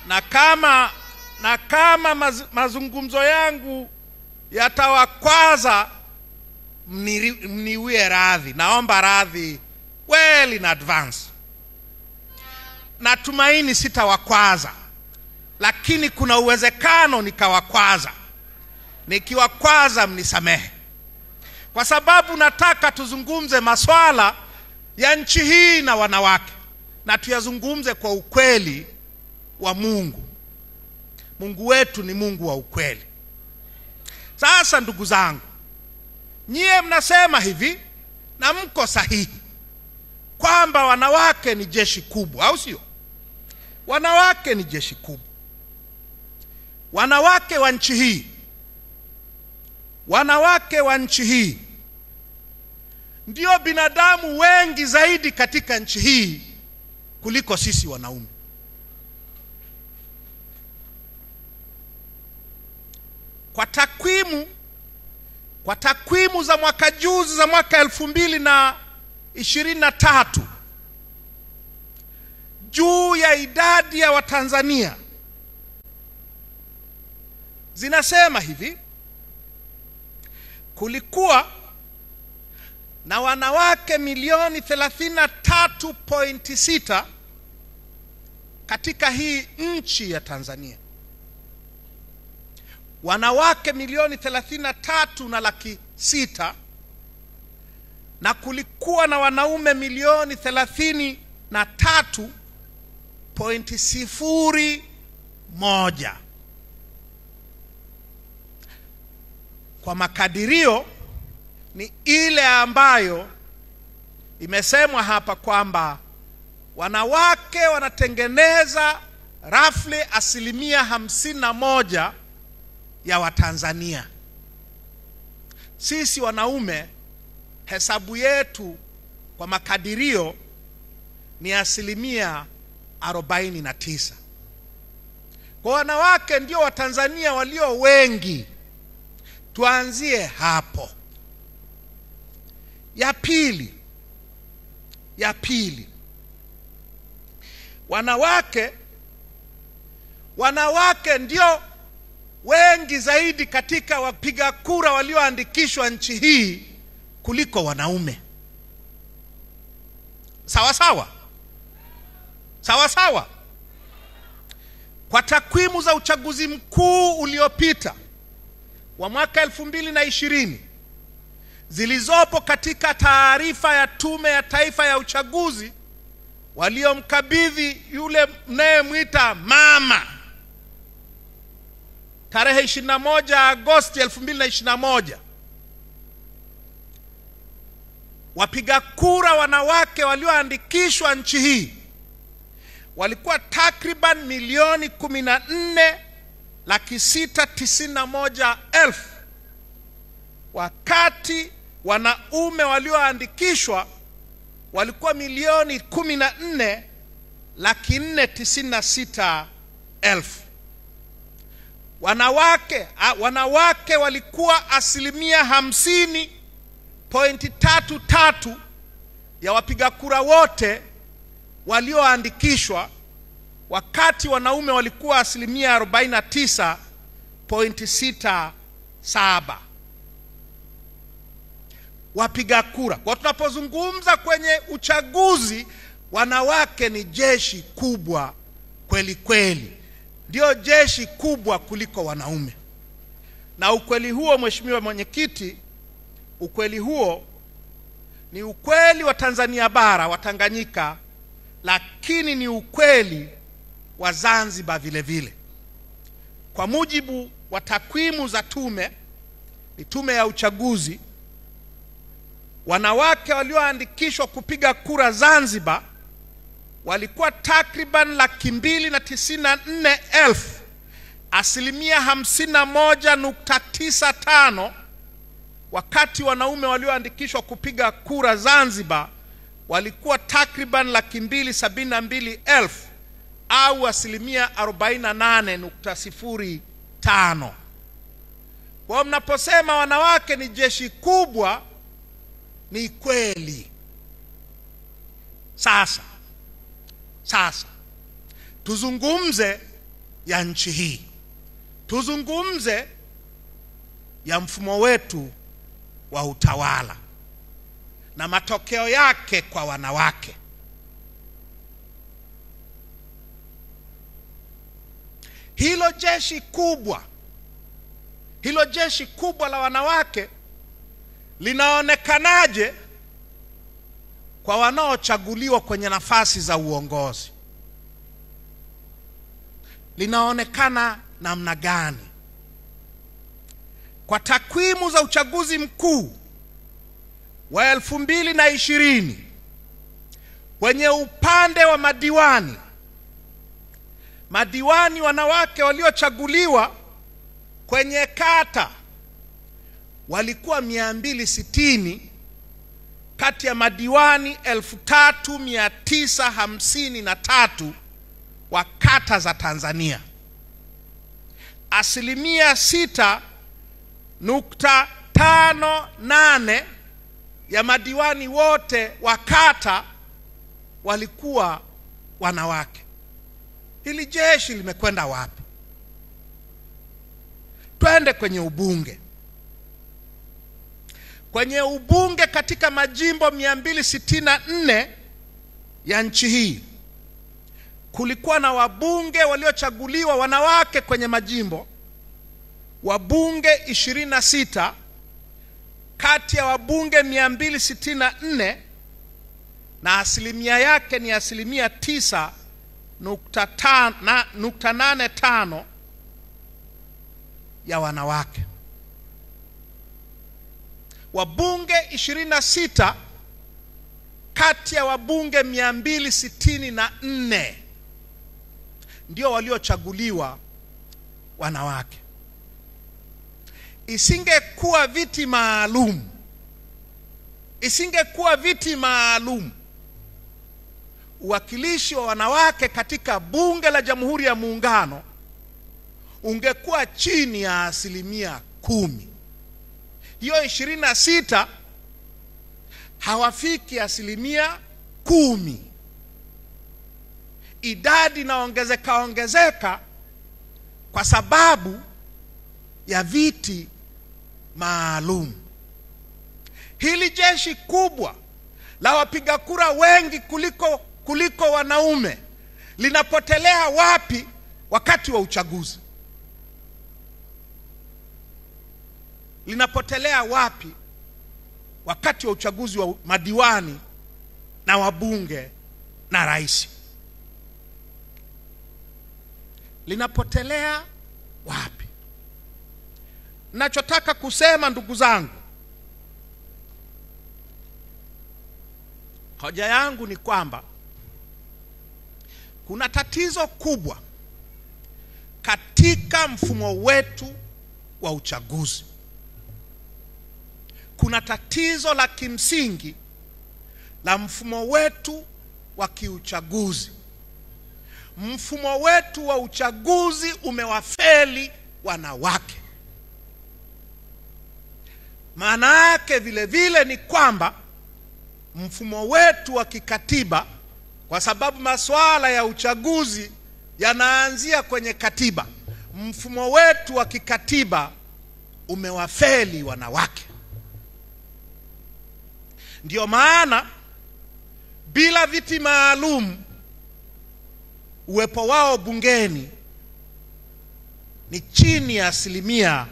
na kama mazungumzo yangu yatawakwaza, mniwie radhi. Naomba radhi well in advance. Natumaini sitawakwaza, lakini kuna uwezekano nikawakwaza. Nikiwakwaza mnisamehe, kwa sababu nataka tuzungumze masuala ya nchi hii na wanawake, na tuyazungumze kwa ukweli wa Mungu. Mungu wetu ni Mungu wa ukweli. Sasa ndugu zangu, nyie mnasema hivi, na mko sahihi, kwamba wanawake ni jeshi kubwa, au sio? Wanawake ni jeshi kubwa. Wanawake wa nchi hii, wanawake wa nchi hii ndio binadamu wengi zaidi katika nchi hii kuliko sisi wanaume. Kwa takwimu za mwaka juzi, za mwaka 2023, juu ya idadi ya Watanzania zinasema hivi: kulikuwa na wanawake milioni 33.6 katika hii nchi ya Tanzania. Wanawake milioni 33.6, na kulikuwa na wanaume milioni 33.01. Kwa makadirio ni ile ambayo imesemwa hapa, kwamba wanawake wanatengeneza roughly 51% ya Watanzania. Sisi wanaume, hesabu yetu kwa makadirio ni 49%. Kwa wanawake ndio Watanzania walio wengi. Tuanzie hapo. Ya pili, wanawake ndio wengi zaidi katika wapiga kura walioandikishwa nchi hii kuliko wanaume. Sawa sawa? Sawa sawa? Kwa takwimu za uchaguzi mkuu uliopita wa mwaka 2020 zilizopo katika taarifa ya Tume ya Taifa ya Uchaguzi, waliomkabidhi yule mnayemwita mama tarehe 21 Agosti 2021, wapiga kura wanawake walioandikishwa nchi hii walikuwa takriban milioni 14,691,000, wakati wanaume walioandikishwa walikuwa milioni 14,496,000. Wanawake walikuwa 50.33 ya wapiga kura wote walioandikishwa, wakati wanaume walikuwa 49.67 wapiga kura. Kwa tunapozungumza kwenye uchaguzi, wanawake ni jeshi kubwa kweli kweli, ndio jeshi kubwa kuliko wanaume. Na ukweli huo, Mheshimiwa Mwenyekiti, ukweli huo ni ukweli wa Tanzania bara, wa Tanganyika, lakini ni ukweli wa Zanzibar vile vile. Kwa mujibu wa takwimu za tume ya uchaguzi, wanawake walioandikishwa kupiga kura Zanzibar walikuwa takriban 294,000, 51.95, wakati wanaume walioandikishwa kupiga kura Zanzibar walikuwa takriban 272,000, au 48.05. Kwa mnaposema wanawake ni jeshi kubwa, ni kweli. Sasa tuzungumze ya nchi hii. Tuzungumze ya mfumo wetu wa utawala na matokeo yake kwa wanawake. Hilo jeshi kubwa la wanawake linaonekanaje kwa wanaochaguliwa kwenye nafasi za uongozi? Linaonekana namna gani? Kwa takwimu za uchaguzi mkuu wa 2020, kwenye upande wa madiwani wanawake waliochaguliwa kwenye kata walikuwa 260 kati ya madiwani 3953 wa kata za Tanzania. 6.58 ya madiwani wote wa kata walikuwa wanawake. Hili jeshi limekwenda wapi? Twende kwenye ubunge. Kwenye ubunge katika majimbo 264 ya nchi hii, kulikuwa na wabunge waliochaguliwa wanawake kwenye majimbo, wabunge 26 kati ya wabunge 264, na asilimia yake ni 9.85 ya wanawake. Wabunge 26 kati ya wabunge 264 ndio waliochaguliwa wanawake. Isingekuwa viti maalum, uwakilishi wa wanawake katika bunge la Jamhuri ya Muungano ungekuwa chini ya 10%. Hiyo 26 hawafiki 10%. Idadi inaongezeka kwa sababu ya viti maalum. Hili jeshi kubwa la wapiga kura wengi kuliko wanaume linapotelea wapi wakati wa uchaguzi? Linapotelea wapi wakati wa uchaguzi wa madiwani na wabunge na rais? Linapotelea wapi? Nachotaka kusema, ndugu zangu, hoja yangu ni kwamba kuna tatizo kubwa katika mfumo wetu wa uchaguzi. Kuna tatizo la kimsingi la mfumo wetu wa kiuchaguzi. Mfumo wetu wa uchaguzi umewafeli wanawake. Maana yake vile vile ni kwamba mfumo wetu wa kikatiba, kwa sababu masuala ya uchaguzi yanaanzia kwenye katiba, mfumo wetu wa kikatiba umewafeli wanawake. Ndio maana bila viti maalum, uwepo wao bungeni ni chini ya 10%.